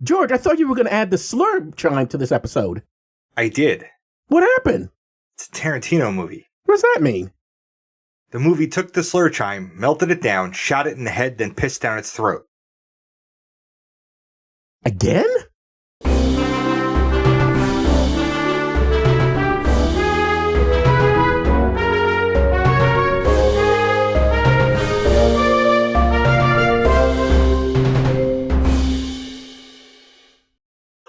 George, I thought you were going to add the slur chime to this episode. I did. What happened? It's a Tarantino movie. What does that mean? The movie took the slur chime, melted it down, shot it in the head, then pissed down its throat. Again?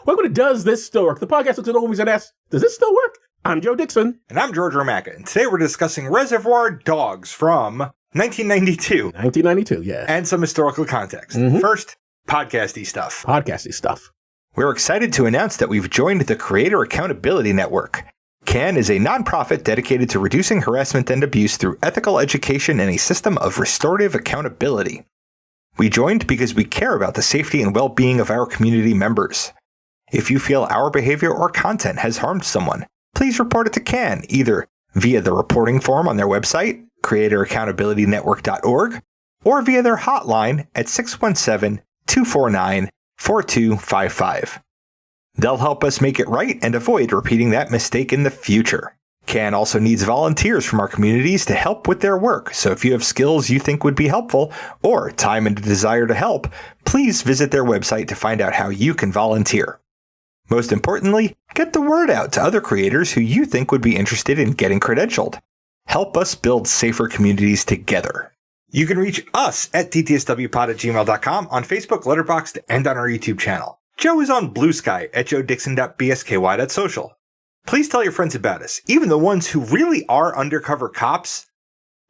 Welcome to Does This Still Work? The podcast looks at always and asks, does this still work? I'm Joe Dixon. And I'm George Romacka, and today we're discussing Reservoir Dogs from 1992. 1992, yeah. And some historical context. First, podcasty stuff. Podcasty stuff. We're excited to announce that we've joined the Creator Accountability Network. CAN is a nonprofit dedicated to reducing harassment and abuse through ethical education and a system of restorative accountability. We joined because we care about the safety and well-being of our community members. If you feel our behavior or content has harmed someone, please report it to CAN, either via the reporting form on their website, creatoraccountabilitynetwork.org, or via their hotline at 617-249-4255. They'll help us make it right and avoid repeating that mistake in the future. CAN also needs volunteers from our communities to help with their work, so if you have skills you think would be helpful, or time and a desire to help, please visit their website to find out how you can volunteer. Most importantly, get the word out to other creators who you think would be interested in getting credentialed. Help us build safer communities together. You can reach us at ttswpod@gmail.com, on Facebook, Letterboxd, and on our YouTube channel. Joe is on Blue Sky at joedixon.bsky.social. Please tell your friends about us, even the ones who really are undercover cops,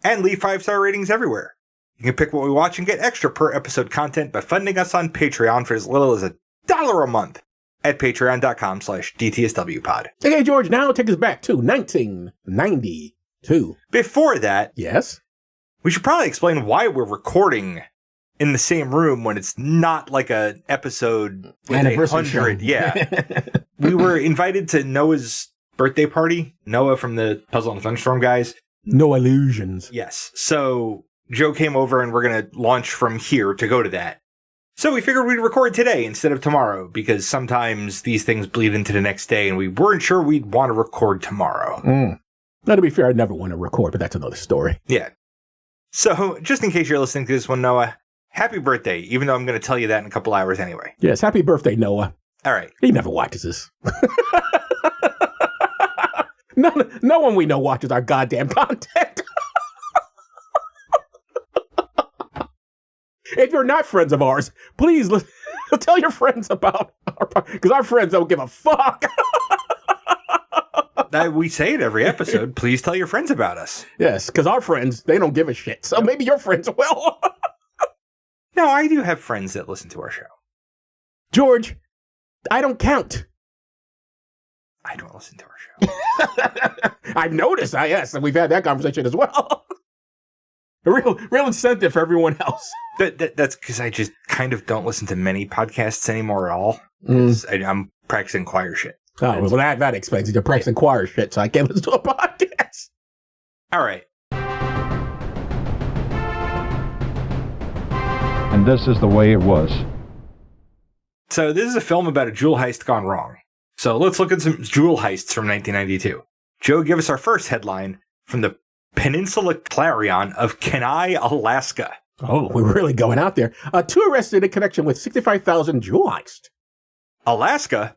and leave 5-star ratings everywhere. You can pick what we watch and get extra per episode content by funding us on Patreon for as little as $1 a month at patreon.com/dtswpod. Okay, George, now take us back to 1992. Before that, yes, we should probably explain why we're recording in the same room when it's not like an episode with Anniversary 100. show. Yeah. We were invited to Noah's birthday party. Noah from the Puzzle and Thunderstorm guys. No illusions. Yes. So Joe came over and we're going to launch from here to go to that. So we figured we'd record today instead of tomorrow, because sometimes these things bleed into the next day and we weren't sure we'd want to record tomorrow. Now, to be fair, I never want to record, but that's another story. Yeah. So just in case you're listening to this one, Noah, happy birthday, even though I'm going to tell you that in a couple hours anyway. Yes, happy birthday, Noah. All right. He never watches this. No one we know watches our goddamn content. If you're not friends of ours, please tell your friends about our podcast, because our friends don't give a fuck. We say it every episode. Please tell your friends about us. Yes, because our friends, they don't give a shit. So maybe your friends will. No, I do have friends that listen to our show. George, I don't count. I don't listen to our show. I've noticed, yes, and we've had that conversation as well. A real incentive for everyone else. That's because I just kind of don't listen to many podcasts anymore at all. I'm practicing choir shit. Oh, well, that explains it. You're practicing choir shit, so I can't listen to a podcast. All right. And this is the way it was. So this is a film about a jewel heist gone wrong. So let's look at some jewel heists from 1992. Joe, give us our first headline from the Peninsula Clarion of Kenai, Alaska. Oh, we're really going out there. 2 arrested in connection with 65,000 jewel heist. Alaska?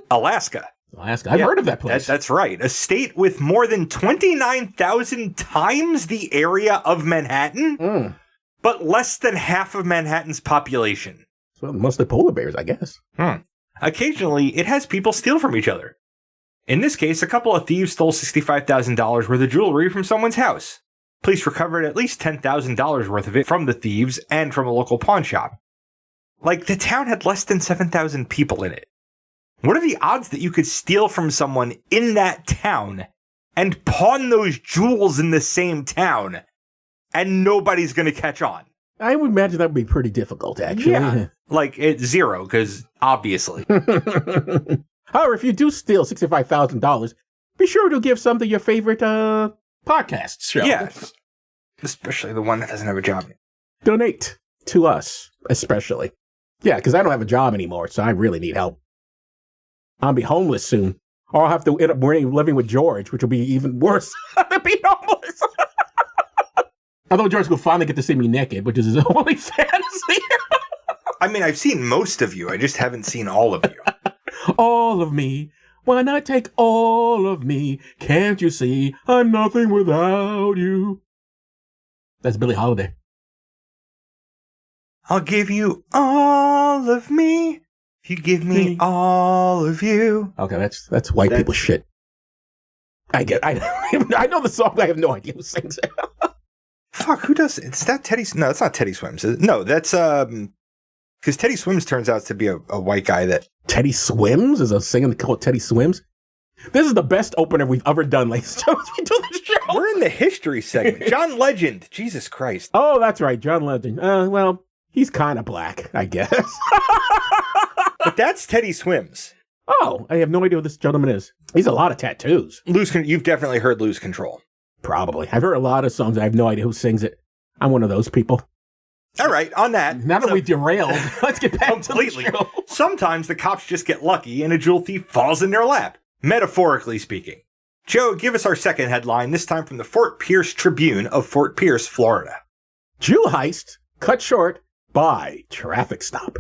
Alaska. Alaska. I've heard of that place. That's right. A state with more than 29,000 times the area of Manhattan, but less than half of Manhattan's population. So mostly polar bears, I guess. Occasionally, it has people steal from each other. In this case, a couple of thieves stole $65,000 worth of jewelry from someone's house. Police recovered at least $10,000 worth of it from the thieves and from a local pawn shop. Like, the town had less than 7,000 people in it. What are the odds that you could steal from someone in that town and pawn those jewels in the same town and nobody's going to catch on? I would imagine that would be pretty difficult, actually. Yeah, like it's zero, because obviously. However, if you do steal $65,000, be sure to give some to your favorite podcast show. Yes, especially the one that doesn't have a job. Donate to us, especially. Yeah, because I don't have a job anymore, so I really need help. I'll be homeless soon. Or I'll have to end up living with George, which will be even worse than being homeless. Although George will finally get to see me naked, which is his only fantasy. I mean, I've seen most of you. I just haven't seen all of you. All of me. Why not take all of me? Can't you see I'm nothing without you? That's Billie Holiday. I'll give you all of me if you give me all of you. Okay, that's white people shit. I know the song, but I have no idea who sings it. Fuck, who does it? Is that Teddy? No, it's not Teddy Swims. No, that's because Teddy Swims turns out to be a white guy that... Teddy Swims is a singer called Teddy Swims. This is the best opener we've ever done, ladies and gentlemen. We do this show. We're in the history segment. John Legend. Jesus Christ. Oh, that's right, John Legend. Well, he's kind of black, I guess. But that's Teddy Swims. Oh, I have no idea who this gentleman is. He's a lot of tattoos. You've definitely heard Lose Control. Probably. I've heard a lot of songs. I have no idea who sings it. I'm one of those people. All right, on that. Now that we derailed, let's get back to the show. Sometimes the cops just get lucky and a jewel thief falls in their lap, metaphorically speaking. Joe, give us our second headline, this time from the Fort Pierce Tribune of Fort Pierce, Florida. Jewel heist cut short by traffic stop.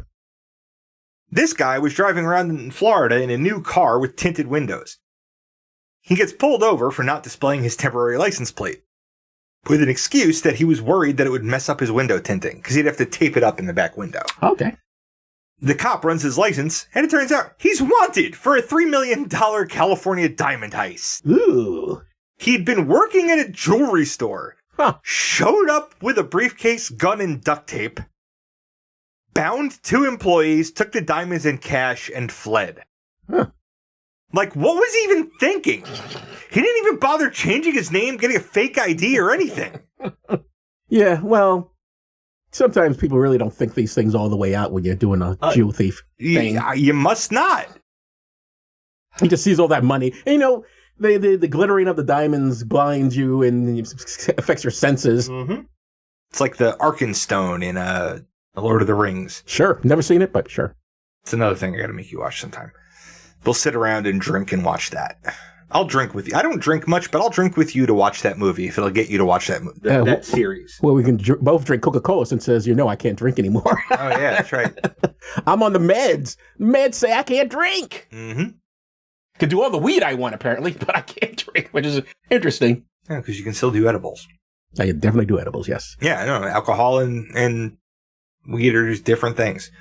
This guy was driving around in Florida in a new car with tinted windows. He gets pulled over for not displaying his temporary license plate, with an excuse that he was worried that it would mess up his window tinting, because he'd have to tape it up in the back window. Okay. The cop runs his license, and it turns out he's wanted for a $3 million California diamond heist. Ooh. He'd been working at a jewelry store, showed up with a briefcase, gun, and duct tape, bound 2 employees, took the diamonds and cash, and fled. Huh. Like, what was he even thinking? He didn't even bother changing his name, getting a fake ID or anything. Yeah, well, sometimes people really don't think these things all the way out when you're doing a jewel thief thing. You must not. He just sees all that money. And, you know, the glittering of the diamonds blinds you and affects your senses. Mm-hmm. It's like the Arkenstone in The Lord of the Rings. Sure. Never seen it, but sure. It's another thing I gotta make you watch sometime. We'll sit around and drink and watch that. I'll drink with you. I don't drink much, but I'll drink with you to watch that movie if it'll get you to watch that series. Well, we can both drink Coca-Cola since says, I can't drink anymore. Oh, yeah, that's right. I'm on the meds. Meds say I can't drink. Mm-hmm. Can do all the weed I want, apparently, but I can't drink, which is interesting. Yeah, because you can still do edibles. I can definitely do edibles, yes. Yeah, I know. Alcohol and weed are just different things.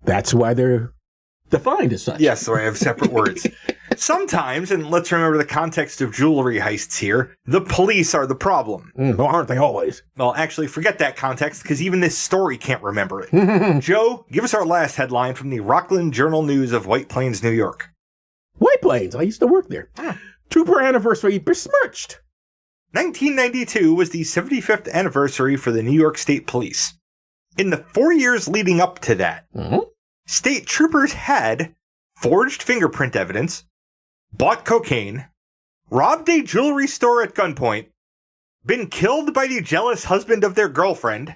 That's why they're defined as such. Yes, so I have separate words. Sometimes, and let's remember the context of jewelry heists here, the police are the problem. Well, aren't they always? Well, actually, forget that context, because even this story can't remember it. Joe, give us our last headline from the Rockland Journal-News of White Plains, New York. White Plains. I used to work there. Trooper anniversary besmirched. 1992 was the 75th anniversary for the New York State Police. In the 4 years leading up to that, state troopers had forged fingerprint evidence, bought cocaine, robbed a jewelry store at gunpoint, been killed by the jealous husband of their girlfriend,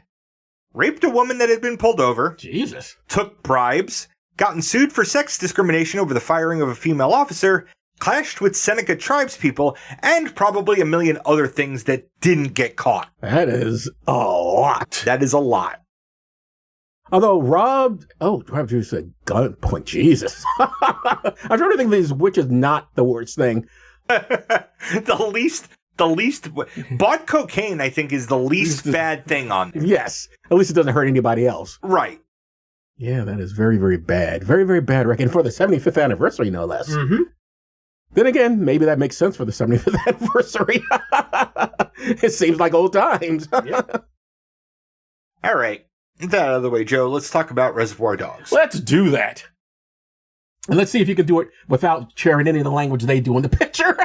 raped a woman that had been pulled over, Jesus, took bribes, gotten sued for sex discrimination over the firing of a female officer, clashed with Seneca tribespeople, and probably a million other things that didn't get caught. That is a lot. That is a lot. Although robbed to a gunpoint. Jesus. I'm trying to think of which is not the worst thing. the least bought cocaine, I think, is the least bad thing on there. Yes. At least it doesn't hurt anybody else. Right. Yeah, that is very, very bad. Very, very bad reckon for the 75th anniversary, no less. Mm-hmm. Then again, maybe that makes sense for the 75th anniversary. It seems like old times. Yep. All right. Get that out of the way, Joe. Let's talk about Reservoir Dogs. Let's do that. And let's see if you can do it without sharing any of the language they do in the picture.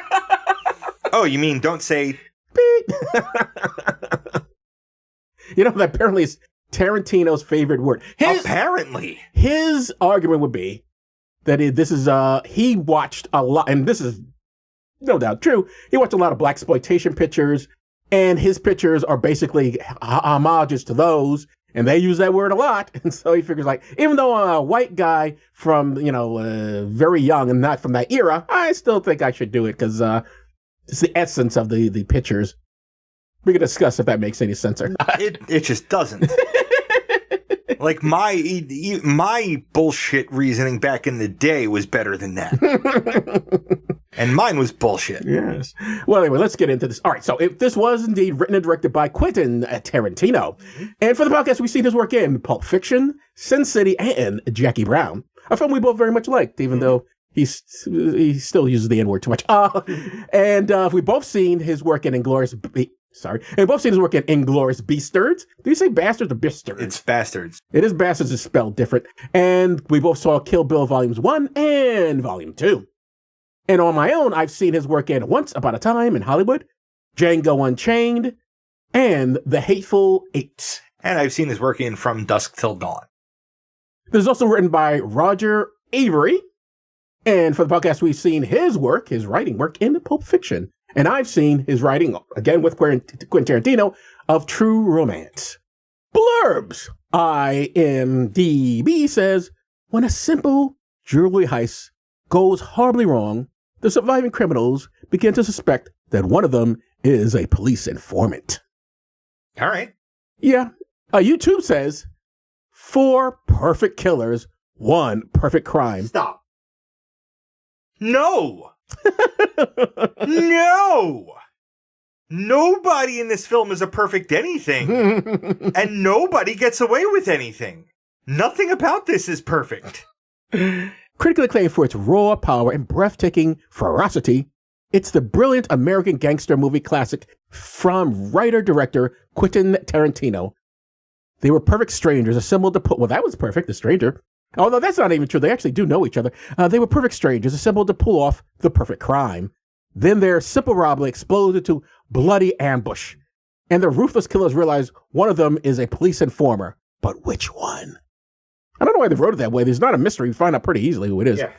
Oh, you mean don't say... Beep. That apparently is Tarantino's favorite word. Apparently. His argument would be that he watched a lot, and this is no doubt true, he watched a lot of blaxploitation pictures, and his pictures are basically homages to those, And they use that word a lot. And so he figures like, even though I'm a white guy from, very young and not from that era, I still think I should do it because it's the essence of the pictures. We can discuss if that makes any sense or not. It just doesn't. Like my bullshit reasoning back in the day was better than that. And mine was bullshit. Yes. Well, anyway, let's get into this. All right. So if this was indeed written and directed by Quentin Tarantino. And for the podcast, we've seen his work in Pulp Fiction, Sin City, and Jackie Brown. A film we both very much liked, even though he still uses the N-word too much. And we both seen his work in Inglourious... And both seen his work in Inglourious Bastards. Do you say bastards or bastards? It's bastards. It is bastards. It's spelled different. And we both saw Kill Bill Volumes 1 and Volume 2. And on my own, I've seen his work in Once Upon a Time in Hollywood, Django Unchained, and The Hateful Eight. And I've seen his work in From Dusk Till Dawn. This is also written by Roger Avery. And for the podcast, we've seen his writing work in Pulp Fiction. And I've seen his writing, again with Quentin Tarantino, of True Romance. Blurbs. IMDb says, when a simple jewelry heist goes horribly wrong, the surviving criminals begin to suspect that one of them is a police informant. All right. Yeah. YouTube says, 4 perfect killers, 1 perfect crime. Stop. No. No. Nobody in this film is a perfect anything. And nobody gets away with anything. Nothing about this is perfect. Critically acclaimed for its raw power and breathtaking ferocity, it's the brilliant American gangster movie classic from writer-director Quentin Tarantino. They were perfect strangers assembled to well, that was perfect, the stranger. Although that's not even true. They actually do know each other. They were perfect strangers assembled to pull off the perfect crime. Then their simple robbery explodes into bloody ambush. And the ruthless killers realize one of them is a police informer. But which one? I don't know why they wrote it that way. There's not a mystery. We find out pretty easily who it is. Yeah.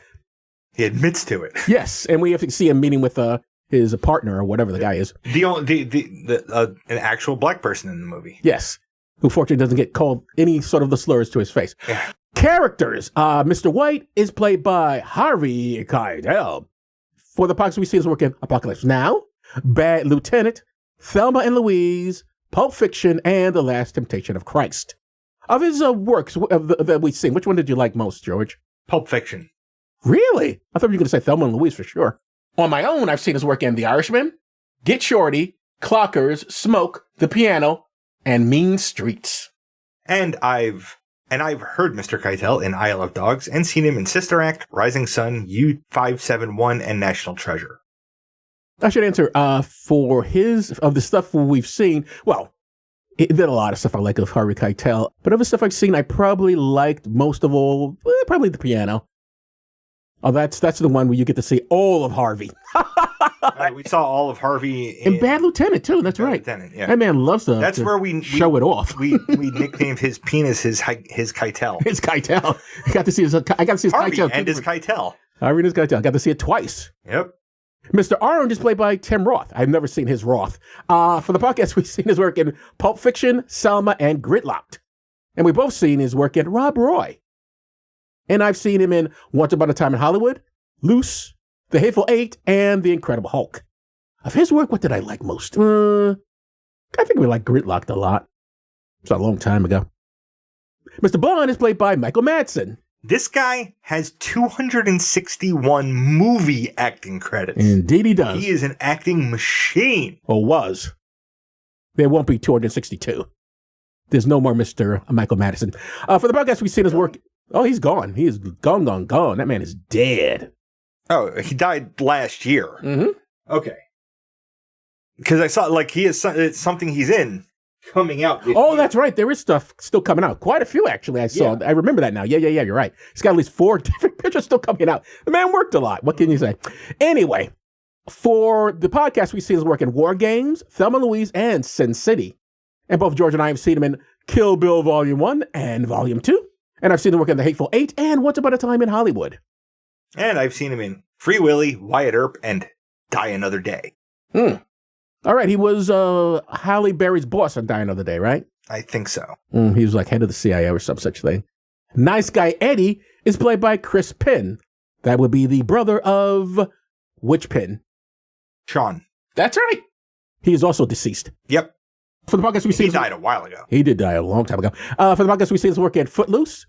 He admits to it. Yes, and we have to see him meeting with his partner or whatever the guy is. An actual black person in the movie. Yes, who fortunately doesn't get called any sort of the slurs to his face. Yeah. Characters. Mr. White is played by Harvey Keitel. For the podcast, we see his work in Apocalypse Now, Bad Lieutenant, Thelma and Louise, Pulp Fiction, and The Last Temptation of Christ. Of his works that we've seen, which one did you like most, George? Pulp Fiction. Really? I thought you were going to say Thelma and Louise for sure. On my own, I've seen his work in The Irishman, Get Shorty, Clockers, Smoke, The Piano, and Mean Streets. And I've heard Mr. Keitel in Isle of Dogs and seen him in Sister Act, Rising Sun, U-571, and National Treasure. I should answer for of the stuff we've seen. Well, it did a lot of stuff I like of Harvey Keitel, but of the stuff I've seen, I probably liked most of all, probably The Piano. Oh, that's the one where you get to see all of Harvey. Right, we saw all of Harvey in Bad Lieutenant too. That's right. Lieutenant, yeah. That man loves to. That's where we show it off. we nicknamed his penis his Keitel. His Keitel. I got to see his Harvey Keitel. And his Keitel. Harvey and his Keitel. I got to see it twice. Yep. Mr. Orange is played by Tim Roth. I've never seen his Roth. For the podcast, we've seen his work in Pulp Fiction, Selma, and Gridlocked. And we've both seen his work in Rob Roy. And I've seen him in Once Upon a Time in Hollywood, Loose, The Hateful Eight, and The Incredible Hulk. Of his work, what did I like most? I think we like Gridlocked a lot. It's a long time ago. Mr. Bond is played by Michael Madsen. This guy has 261 movie acting credits. Indeed he does. He is an acting machine. Or was. There won't be 262. There's no more Mr. Michael Madsen. For the podcast, we've seen his work. Oh, he's gone. He is gone. That man is dead. Oh, he died last year. Mm-hmm. Okay. Because I saw, he has something he's in coming out. Oh, that's right. There is stuff still coming out. Quite a few, actually, I saw. Yeah. I remember that now. Yeah, you're right. He's got at least 4 different pictures still coming out. The man worked a lot. What can you say? Anyway, for the podcast, we see his work in War Games, Thelma and Louise, and Sin City. And both George and I have seen him in Kill Bill Volume 1 and Volume 2. And I've seen him work in The Hateful Eight and Once Upon a Time in Hollywood. And I've seen him in Free Willy, Wyatt Earp, and Die Another Day. All right, he was Halle Berry's boss on Die Another Day, right? I think so. He was like head of the CIA or some such thing. Nice Guy Eddie is played by Chris Penn. That would be the brother of which Penn? Sean. That's right. He is also deceased. Yep. For the podcast we see, He died a while ago. He did die a long time ago. For the podcast we see his work at Footloose.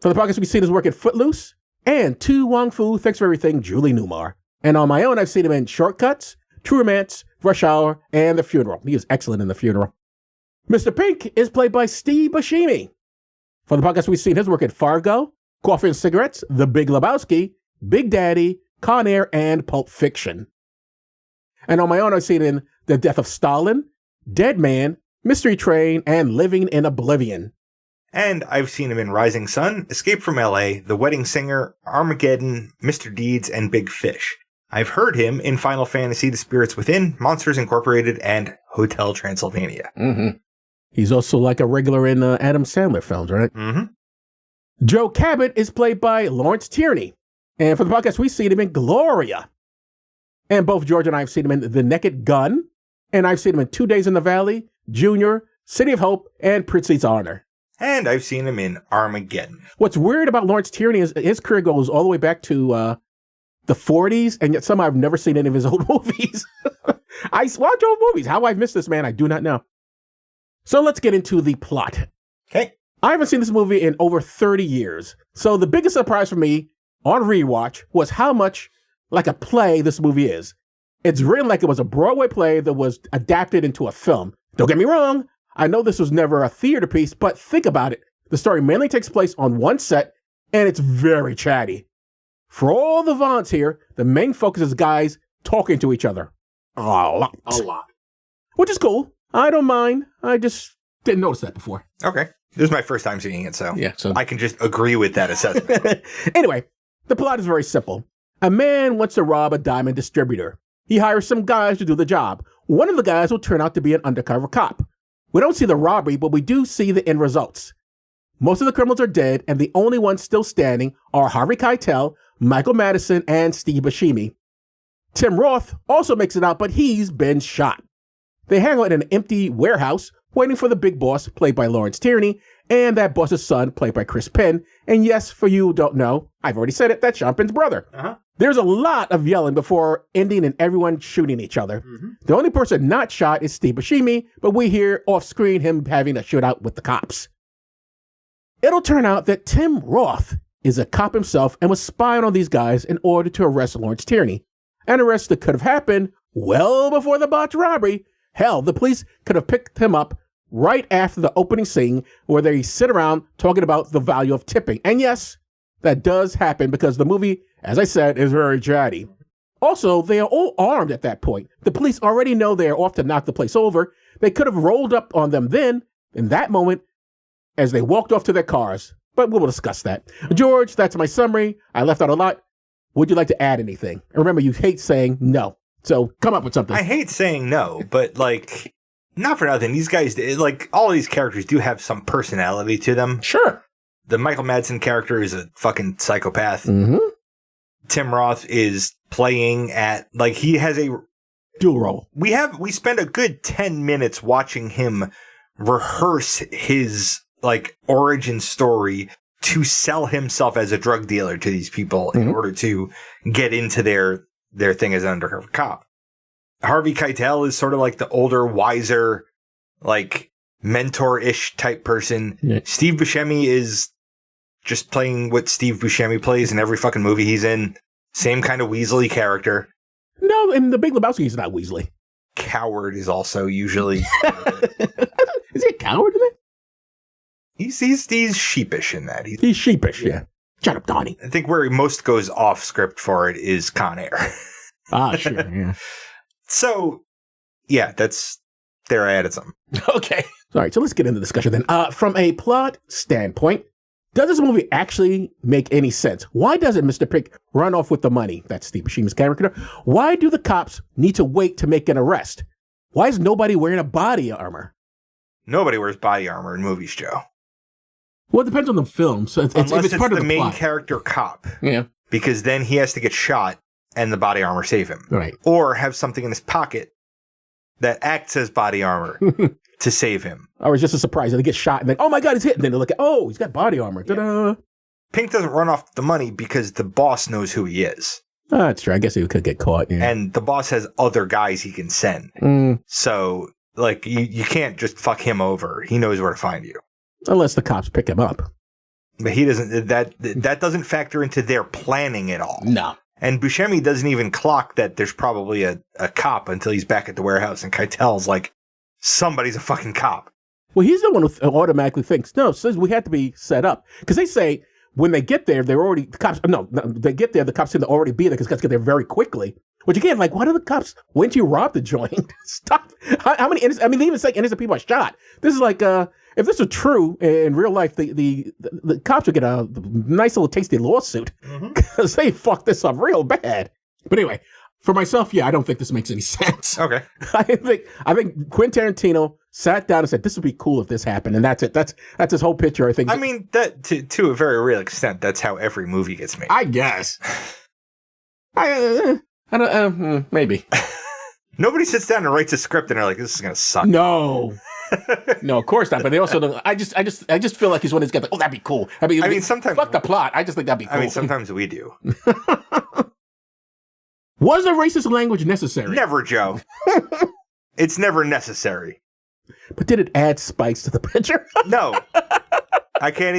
For the podcast we see his work at Footloose. And To Wong Fu, Thanks for Everything, Julie Newmar. And on my own, I've seen him in Shortcuts, True Romance, Rush Hour, and The Funeral. He is excellent in The Funeral. Mr. Pink is played by Steve Buscemi. For the podcast we've seen his work at Fargo, Coffee and Cigarettes, The Big Lebowski, Big Daddy, Con Air, and Pulp Fiction. And on my own, I've seen in The Death of Stalin, Dead Man, Mystery Train, and Living in Oblivion. And I've seen him in Rising Sun, Escape from L.A., The Wedding Singer, Armageddon, Mr. Deeds, and Big Fish. I've heard him in Final Fantasy, The Spirits Within, Monsters Incorporated, and Hotel Transylvania. Mm-hmm. He's also like a regular in Adam Sandler films, right? Mm-hmm. Joe Cabot is played by Lawrence Tierney. And for the podcast, we've seen him in Gloria. And both George and I have seen him in The Naked Gun. And I've seen him in 2 Days in the Valley, Junior, City of Hope, and Prince's Honor. And I've seen him in Armageddon. What's weird about Lawrence Tierney is his career goes all the way back to the 40s, and yet somehow I've never seen any of his old movies. I watch old movies. How I've missed this man, I do not know. So let's get into the plot. Okay. I haven't seen this movie in over 30 years. So the biggest surprise for me on rewatch was how much like a play this movie is. It's written like it was a Broadway play that was adapted into a film. Don't get me wrong. I know this was never a theater piece, but think about it. The story mainly takes place on one set, and it's very chatty. For all the vaunts here, the main focus is guys talking to each other. A lot. Which is cool. I don't mind. I just didn't notice that before. Okay. This is my first time seeing it, so so I can just agree with that assessment. Anyway, the plot is very simple. A man wants to rob a diamond distributor. He hires some guys to do the job. One of the guys will turn out to be an undercover cop. We don't see the robbery, but we do see the end results. Most of the criminals are dead, and the only ones still standing are Harvey Keitel, Michael Madison, and Steve Buscemi. Tim Roth also makes it out, but he's been shot. They hang out in an empty warehouse, waiting for the big boss, played by Lawrence Tierney, and that boss's son, played by Chris Penn. And yes, for you who don't know, I've already said it, that's Sean Penn's brother. Uh-huh. There's a lot of yelling before ending and everyone shooting each other. Mm-hmm. The only person not shot is Steve Buscemi, but we hear off screen him having a shootout with the cops. It'll turn out that Tim Roth is a cop himself and was spying on these guys in order to arrest Lawrence Tierney. An arrest that could have happened well before the botched robbery. Hell, the police could have picked him up right after the opening scene where they sit around talking about the value of tipping. And yes, that does happen because the movie, as I said, is very chatty. Also, they are all armed at that point. The police already know they are off to knock the place over. They could have rolled up on them then, in that moment, as they walked off to their cars. But we will discuss that. George, that's my summary. I left out a lot. Would you like to add anything? And remember, you hate saying no. So come up with something. I hate saying no, but like, not for nothing. These guys, like, all of these characters do have some personality to them. Sure. The Michael Madsen character is a fucking psychopath. Mm-hmm. Tim Roth is playing at, like, he has a dual role. We spend a good 10 minutes watching him rehearse his, like, origin story to sell himself as a drug dealer to these people in order to get into their thing as an undercover cop. Harvey Keitel is sort of like the older, wiser, like, mentor-ish type person. Yeah. Steve Buscemi is just playing what Steve Buscemi plays in every fucking movie he's in. Same kind of Weasley character. No, in The Big Lebowski, he's not Weasley. Coward is also usually... Is he a coward in that? He's sheepish in that. He's sheepish, yeah. Shut up, Donnie. I think where he most goes off script for it is Con Air. Sure, yeah. So, yeah, there I added something. Okay. All right, so let's get into the discussion then. From a plot standpoint, does this movie actually make any sense? Why doesn't Mr. Pink run off with the money? That's Steve Buscemi's character. Why do the cops need to wait to make an arrest? Why is nobody wearing a body armor? Nobody wears body armor in movies, Joe. Well, it depends on the film. So it's part of the main plot. Character cop. Yeah. Because then he has to get shot and the body armor save him. Right. Or have something in his pocket that acts as body armor to save him. Or it's just a surprise. They get shot and then, oh my God, he's hit. And then they look at, oh, he's got body armor. Ta-da. Pink doesn't run off the money because the boss knows who he is. Oh, that's true. I guess he could get caught. Yeah. And the boss has other guys he can send. So, like, you can't just fuck him over. He knows where to find you. Unless the cops pick him up. But he doesn't, that doesn't factor into their planning at all. No. And Buscemi doesn't even clock that there's probably a cop until he's back at the warehouse. And Keitel's like, somebody's a fucking cop. Well, he's the one who automatically thinks, no, says we had to be set up. Because they say when they get there, they're already, the cops, they get there, the cops seem to already be there because guys get there very quickly. Which again, like, why do the cops, when you rob the joint? Stop. How many innocent, I mean, they even say innocent people are shot. This is like, if this were true in real life, the cops would get a nice little tasty lawsuit because they fucked this up real bad. But anyway, for myself, yeah, I don't think this makes any sense. Okay. I think Quentin Tarantino sat down and said, this would be cool if this happened. And that's it. That's his whole picture, I think. I mean, that to a very real extent, that's how every movie gets made. I guess. I don't, maybe. Nobody sits down and writes a script and they're like, this is going to suck. No. No, of course not. But they also don't. I just feel like he's one of these guys. Like, oh, that'd be cool. I mean, sometimes fuck the plot. I just think that'd be cool. I mean, sometimes we do. Was a racist language necessary? Never, Joe. It's never necessary. But did it add spikes to the picture? No. I can't.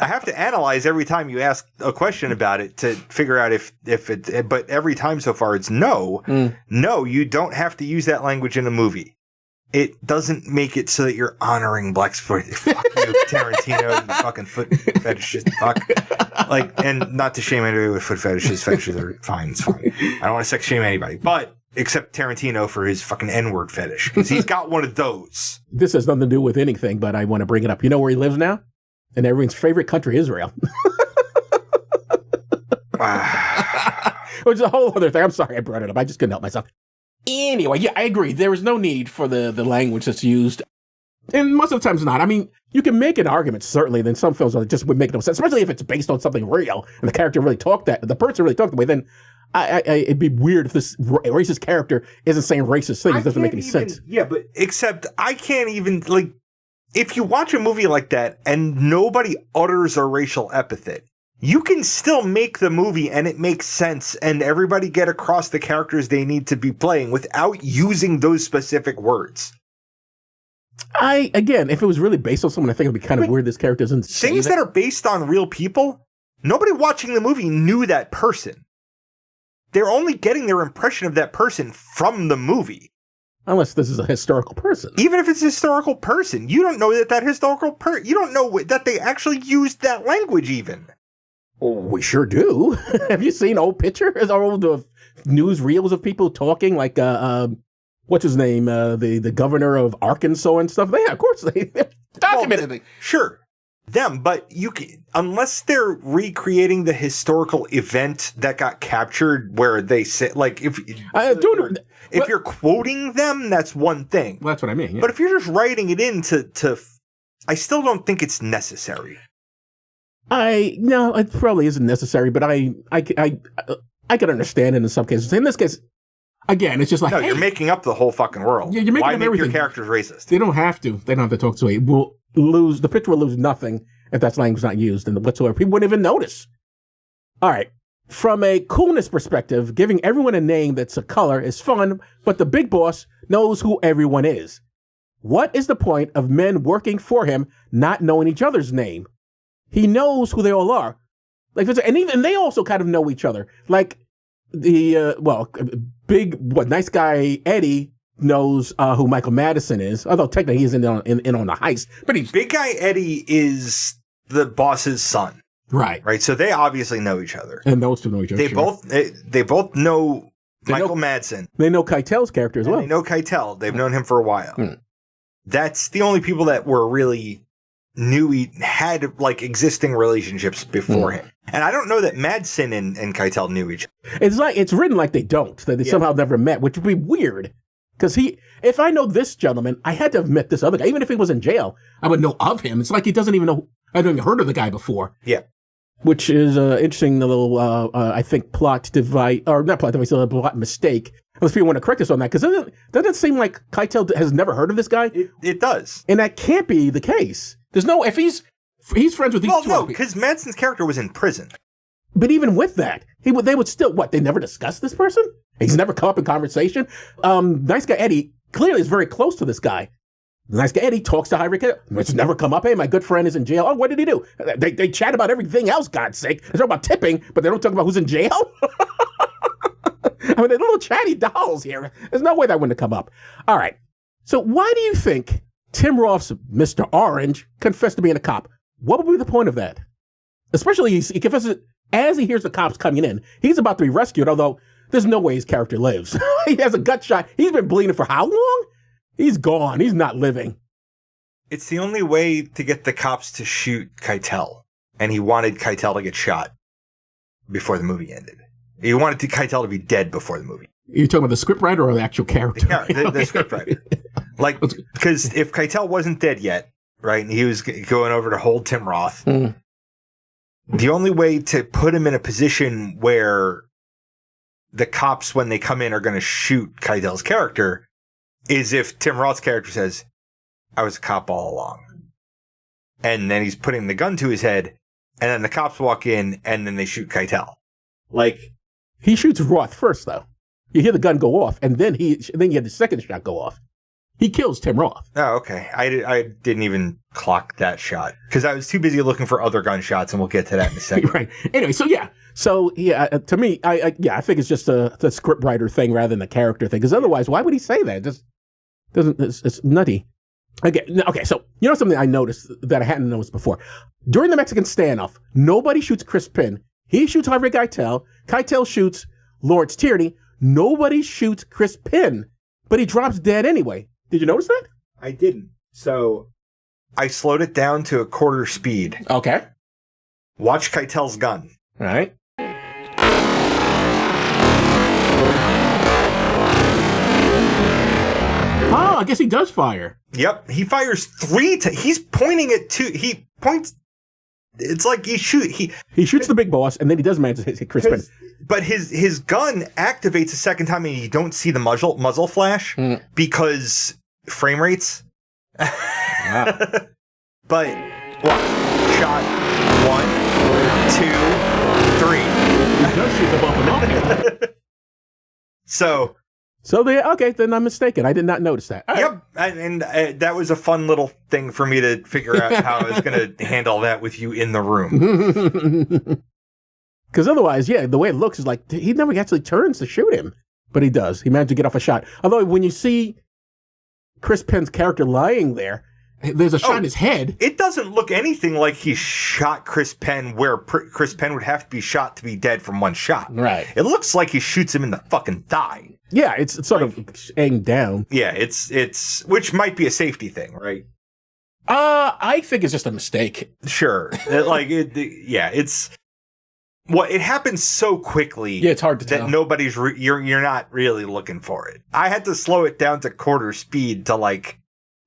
I have to analyze every time you ask a question about it to figure out if it. But every time so far, it's no. No, you don't have to use that language in a movie. It doesn't make it so that you're honoring black sport. Fuck you, Tarantino, you fucking foot fetishist. Fuck. Like, and not to shame anybody with foot fetishes. Fetishes are fine. It's fine. I don't want to sex shame anybody, but except Tarantino for his fucking N-word fetish because he's got one of those. This has nothing to do with anything, but I want to bring it up. You know where he lives now? In everyone's favorite country, Israel. Which is a whole other thing. I'm sorry I brought it up. I just couldn't help myself. Anyway, yeah, I agree. There is no need for the language that's used. And most of the times not. I mean, you can make an argument, certainly, then some films just would make no sense, especially if it's based on something real and the character really talked the person really talked that way, then it'd be weird if this racist character isn't saying racist things. It doesn't make any sense. Yeah, but except I can't even, like, if you watch a movie like that and nobody utters a racial epithet, you can still make the movie and it makes sense and everybody get across the characters they need to be playing without using those specific words. Again, if it was really based on someone, I think it'd be kind of weird this character doesn't say things that are based on real people, nobody watching the movie knew that person. They're only getting their impression of that person from the movie. Unless this is a historical person. Even if it's a historical person, you don't know that historical person, you don't know that they actually used that language even. Oh, we sure do. Have you seen old pictures or old news reels of people talking like, what's his name? The governor of Arkansas and stuff. Yeah, of course they documented it. Sure, them, but you can, unless they're recreating the historical event that got captured where they say, like, if you're quoting them, that's one thing. Well, that's what I mean. Yeah. But if you're just writing it in I still don't think it's necessary. No, it probably isn't necessary, but I can understand it in some cases. In this case, again, it's just like, no, you're making up the whole fucking world. Yeah, you're making Why up make everything. Your characters racist? They don't have to. They don't have to talk to it. The picture will lose nothing if that language not used and whatsoever. People wouldn't even notice. All right. From a coolness perspective, giving everyone a name that's a color is fun, but the big boss knows who everyone is. What is the point of men working for him not knowing each other's name? He knows who they all are. Like, and even they also kind of know each other. Like the nice guy Eddie knows who Michael Madison is, although technically he's in on the heist. But big guy Eddie is the boss's son, right? So they obviously know each other, and those two know each other. They both know Michael Madsen. They know Keitel's character as well. They know Keitel. They've known him for a while. That's the only people that were really knew he had like existing relationships before him. And I don't know that Madsen and Keitel knew each other. It's written like they don't, that they somehow never met, which would be weird. Because if I know this gentleman, I had to have met this other guy. Even if he was in jail, I would know of him. It's like he doesn't even know, I haven't even heard of the guy before. Yeah. Which is interesting, little, I think, plot mistake. Unless people want to correct us on that, because doesn't it seem like Keitel has never heard of this guy? It does. And that can't be the case. There's no, if he's friends with these two. Well, no, because Manson's character was in prison. But even with that, they would still, they never discuss this person? He's never come up in conversation? Nice guy Eddie clearly is very close to this guy. Nice guy Eddie talks to Harvey Keitel. It's never come up. Hey, my good friend is in jail. Oh, what did he do? They chat about everything else, God's sake. They talk about tipping, but they don't talk about who's in jail? I mean, they're little chatty dolls here. There's no way that wouldn't have come up. All right. So why do you think Tim Roth's Mr. Orange confessed to being a cop? What would be the point of that? Especially he confesses as he hears the cops coming in. He's about to be rescued, although there's no way his character lives. He has a gut shot. He's been bleeding for how long? He's gone. He's not living. It's the only way to get the cops to shoot Keitel. And he wanted Keitel to get shot before the movie ended. He wanted Keitel to be dead before the movie. You're talking about the scriptwriter or the actual character? The scriptwriter. Like, because if Keitel wasn't dead yet, right, and he was going over to hold Tim Roth, the only way to put him in a position where the cops, when they come in, are going to shoot Keitel's character is if Tim Roth's character says, I was a cop all along. And then he's putting the gun to his head, and then the cops walk in, and then they shoot Keitel. Like, he shoots Roth first, though. You hear the gun go off, and then you had the second shot go off. He kills Tim Roth. Oh, okay. I didn't even clock that shot because I was too busy looking for other gunshots, and we'll get to that in a second. Right. Anyway, to me, I think it's just the scriptwriter thing rather than the character thing. Because otherwise, why would he say that? It just doesn't. It's nutty. Okay. So you know something I noticed that I hadn't noticed before. During the Mexican standoff, nobody shoots Chris Penn. He shoots Harvey Keitel. Keitel shoots Lawrence Tierney. Nobody shoots Chris Penn, but he drops dead anyway. Did you notice that? I didn't. So I slowed it down to a quarter speed. Okay. Watch Keitel's gun. All right. Oh, I guess he does fire. Yep. He fires 3 times. He's pointing at 2. He points. It's like he shoots the big boss, and then he does manage to hit Chris Penn. But his gun activates a second time, and you don't see the muzzle flash because frame rates. Wow. But what? Shot 1, 2, 3. He does shoot the both of them. Then I'm mistaken. I did not notice that. All yep, right. And that was a fun little thing for me to figure out how I was going to handle that with you in the room. Because otherwise, the way it looks is like he never actually turns to shoot him. But he does. He managed to get off a shot. Although when you see Chris Penn's character lying there, there's a shot in his head. It doesn't look anything like he shot Chris Penn where Chris Penn would have to be shot to be dead from one shot. Right. It looks like he shoots him in the fucking thigh. Yeah, it's sort of aimed down. Yeah, it's which might be a safety thing, right? I think it's just a mistake. Sure. It's it happens so quickly. Yeah, it's hard to tell. That nobody's you're not really looking for it. I had to slow it down to quarter speed to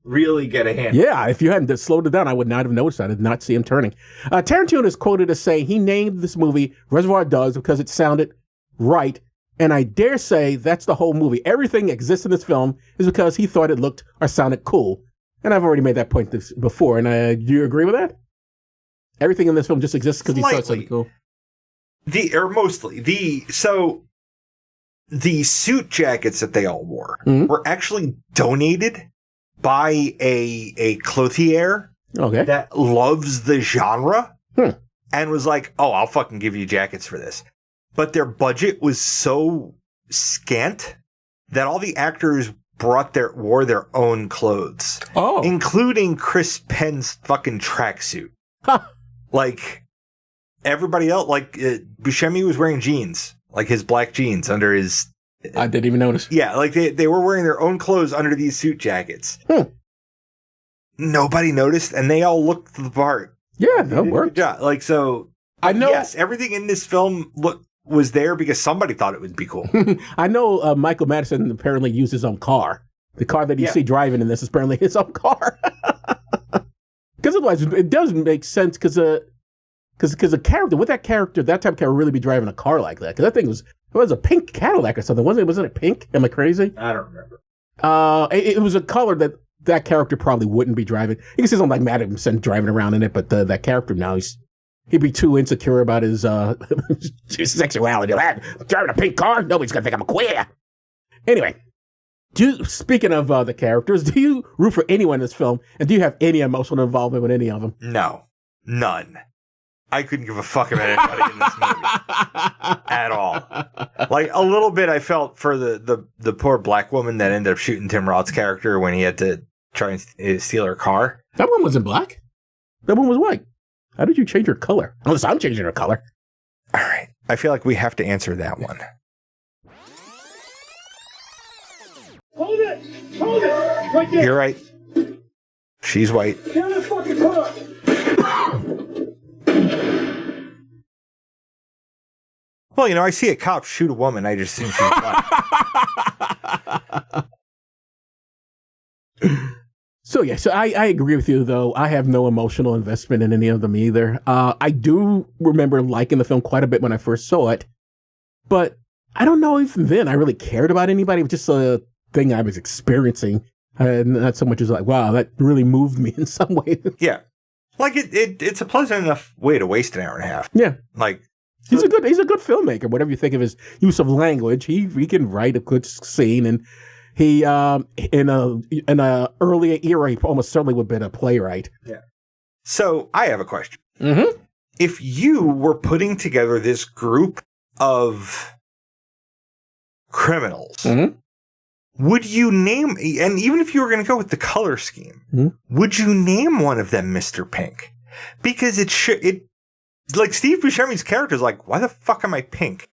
really get a handle. Yeah, if you hadn't slowed it down, I would not have noticed that. I did not see him turning. Tarantino is quoted as saying he named this movie Reservoir Dogs because it sounded right. And I dare say that's the whole movie. Everything that exists in this film is because he thought it looked or sounded cool. And I've already made that point before. And do you agree with that? Everything in this film just exists because he thought it sounded cool? The suit jackets that they all wore were actually donated by a clothier that loves the genre and was like, oh, I'll fucking give you jackets for this. But their budget was so scant that all the actors wore their own clothes. Oh. Including Chris Penn's fucking tracksuit. Huh. Everybody else, Buscemi was wearing jeans, his black jeans under his... I didn't even notice. Yeah, they were wearing their own clothes under these suit jackets. Nobody noticed, and they all looked the part. Yeah, that worked. Yeah, I know. Yes, everything in this film was there because somebody thought it would be cool. I know Michael Madison apparently used his own car. The car that you see driving in this is apparently his own car. Because otherwise, it doesn't make sense because Because a character, with that character, that type of character really be driving a car like that. Because that thing it was a pink Cadillac or something. Wasn't it pink? Am I crazy? I don't remember. It was a color that character probably wouldn't be driving. You can see something like Matt Adamson driving around in it, but that character now, he'd be too insecure about his sexuality. Driving a pink car? Nobody's going to think I'm a queer. Anyway, speaking of the characters, do you root for anyone in this film? And do you have any emotional involvement with any of them? No. None. I couldn't give a fuck about anybody in this movie. At all. Like, a little bit I felt for the poor black woman that ended up shooting Tim Roth's character when he had to try and steal her car. That one wasn't black. That one was white. How did you change her color? Unless I'm changing her color. All right. I feel like we have to answer that one. Hold it! Hold it! Right there! You're right. She's white. Get in the fucking car! Well, I see a cop shoot a woman. I just assume she's black. So I agree with you, though. I have no emotional investment in any of them either. I do remember liking the film quite a bit when I first saw it, but I don't know if then I really cared about anybody. It was just a thing I was experiencing, not so much as like, wow, that really moved me in some way. Yeah. Like, it's a pleasant enough way to waste an hour and a half. Yeah. Like, he's a good filmmaker. Whatever you think of his use of language, he can write a good scene, and he in a earlier era, he almost certainly would have been a playwright. Yeah. So I have a question. Mm-hmm. If you were putting together this group of criminals, Mm-hmm. would you name, and even if you were going to go with the color scheme, Mm-hmm. would you name one of them Mr. Pink? Because like Steve Buscemi's character is like, why the fuck am I pink?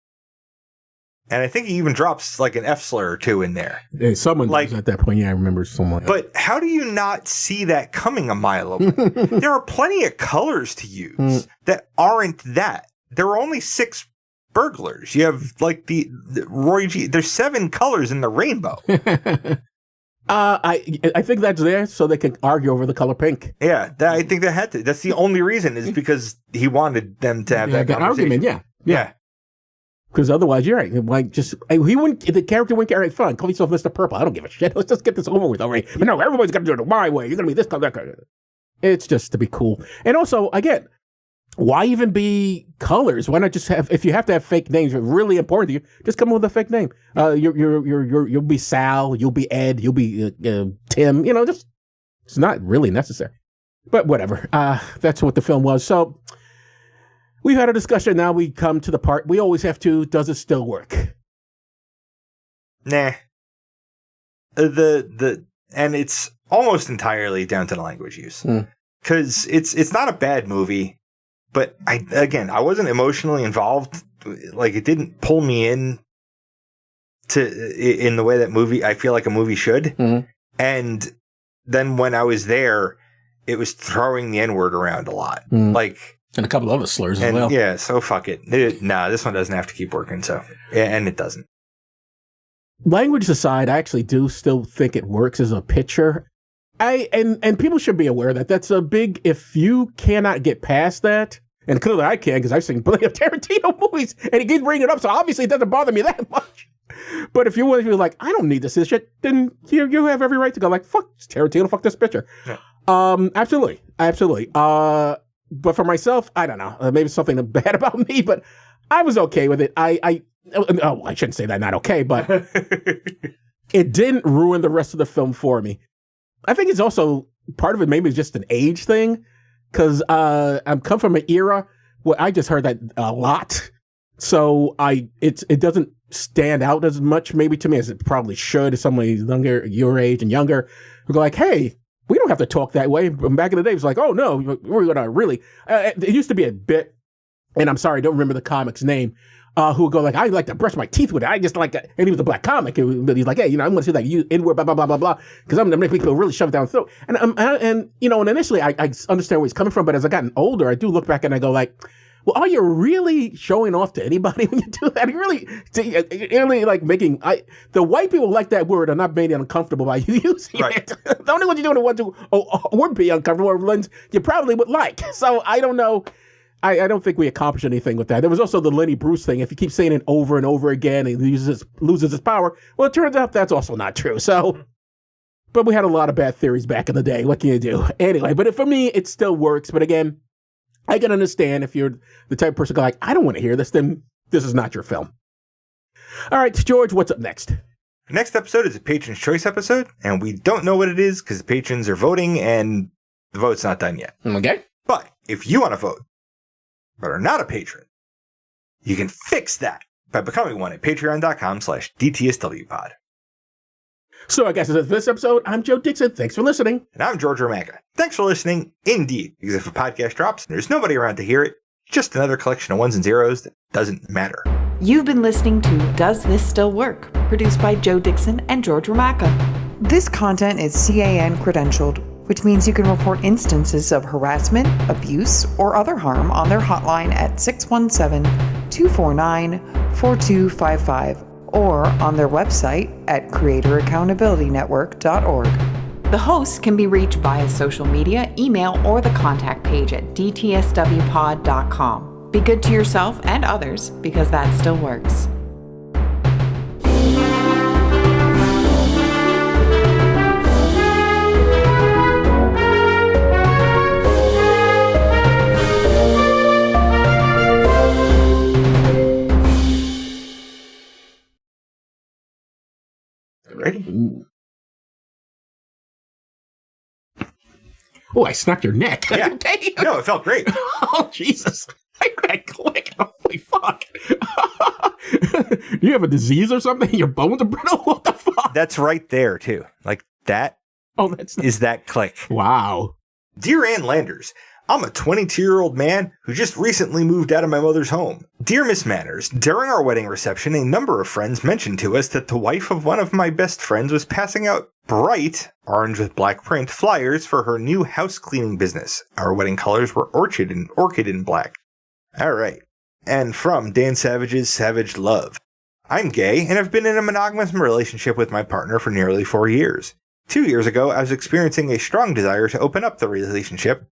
And I think he even drops like an F slur or two in there. Yeah, someone like, at that point, yeah, I remember someone. But how do you not see that coming a mile away? There are plenty of colors to use that aren't that. There are only 6 burglars. You have like the Roy G. There's 7 colors in the rainbow. I think that's there so they can argue over the color pink. Yeah, I think that had to. That's the only reason is because he wanted them to have that argument. Yeah. Because otherwise, you're right. Like, the character wouldn't get, all right, fine, call yourself Mr. Purple. I don't give a shit. Let's just get this over with already. But no, everybody's got to do it my way. You're going to be this color, that color. It's just to be cool. And also, again, why even be colors? Why not just have, if you have to have fake names, really important to you, just come up with a fake name. You'll be Sal, you'll be Ed, you'll be Tim, just, it's not really necessary. But whatever. That's what the film was. So, we've had a discussion. Now we come to the part we always have to. Does it still work? Nah. And it's almost entirely down to the language use. Because it's not a bad movie, but I wasn't emotionally involved. Like, it didn't pull me in in the way that I feel like a movie should. Mm-hmm. And then when I was there, it was throwing the N-word around a lot. Like, and a couple of other slurs as well. Yeah, so fuck it. This one doesn't have to keep working, so. Yeah, and it doesn't. Language aside, I actually do still think it works as a picture. And people should be aware that that's a big, if you cannot get past that, and clearly I can because I've seen plenty of Tarantino movies, and he keeps bringing it up, so obviously it doesn't bother me that much. But if you want to be like, I don't need this shit, then you have every right to go like, fuck Tarantino, fuck this picture. Yeah. Absolutely. But for myself, I don't know. Maybe something bad about me, but I was okay with it. I shouldn't say that, not okay, but it didn't ruin the rest of the film for me. I think it's also, part of it maybe just an age thing, because I'm come from an era where I just heard that a lot. So it doesn't stand out as much maybe to me as it probably should. If somebody younger, your age and younger, who go like, hey, we don't have to talk that way. Back in the day, it was like, oh, no, we're going to really... it used to be a bit, and I'm sorry, I don't remember the comic's name, who would go like, I like to brush my teeth with it. I just like that. And he was a black comic. But he's like, hey, I'm going to say that you N-word, blah, blah, blah, blah, blah, because I'm going to make people really shove it down the throat. And initially, I understand where he's coming from, but as I gotten older, I do look back and I go like, well, are you really showing off to anybody when you do that? You really like making... the white people like that word are not made uncomfortable by you using it. The only one you're doing the ones who would be uncomfortable are ones you probably would like. So I don't know. I don't think we accomplished anything with that. There was also the Lenny Bruce thing. If you keep saying it over and over again, he loses his power. Well, it turns out that's also not true. So, but we had a lot of bad theories back in the day. What can you do? Anyway, but for me, it still works. But again, I can understand if you're the type of person like, I don't want to hear this, then this is not your film. All right, George, what's up next? Next episode is a Patron's Choice episode, and we don't know what it is because the patrons are voting and the vote's not done yet. Okay. But if you want to vote, but are not a patron, you can fix that by becoming one at patreon.com/DTSWpod. So I guess that's this episode. I'm Joe Dixon. Thanks for listening. And I'm George Romaka. Thanks for listening, indeed, because if a podcast drops and there's nobody around to hear it, just another collection of ones and zeros that doesn't matter. You've been listening to Does This Still Work? Produced by Joe Dixon and George Romaka. This content is CAN credentialed, which means you can report instances of harassment, abuse, or other harm on their hotline at 617-249-4255 or on their website at creatoraccountabilitynetwork.org. The hosts can be reached via social media, email, or the contact page at dtswpod.com. Be good to yourself and others, because that still works. Ready? Oh, I snapped your neck. Yeah. Okay. No, it felt great. Oh, Jesus. I that click. Holy fuck. You have a disease or something? Your bones are brittle? What the fuck? That's right there, too. Like, that Oh, that's is that click. Wow. Dear Ann Landers, I'm a 22-year-old man who just recently moved out of my mother's home. Dear Miss Manners, during our wedding reception, a number of friends mentioned to us that the wife of one of my best friends was passing out bright, orange with black print, flyers for her new house cleaning business. Our wedding colors were orchid and black. Alright. And from Dan Savage's Savage Love. I'm gay and have been in a monogamous relationship with my partner for nearly 4 years. 2 years ago, I was experiencing a strong desire to open up the relationship,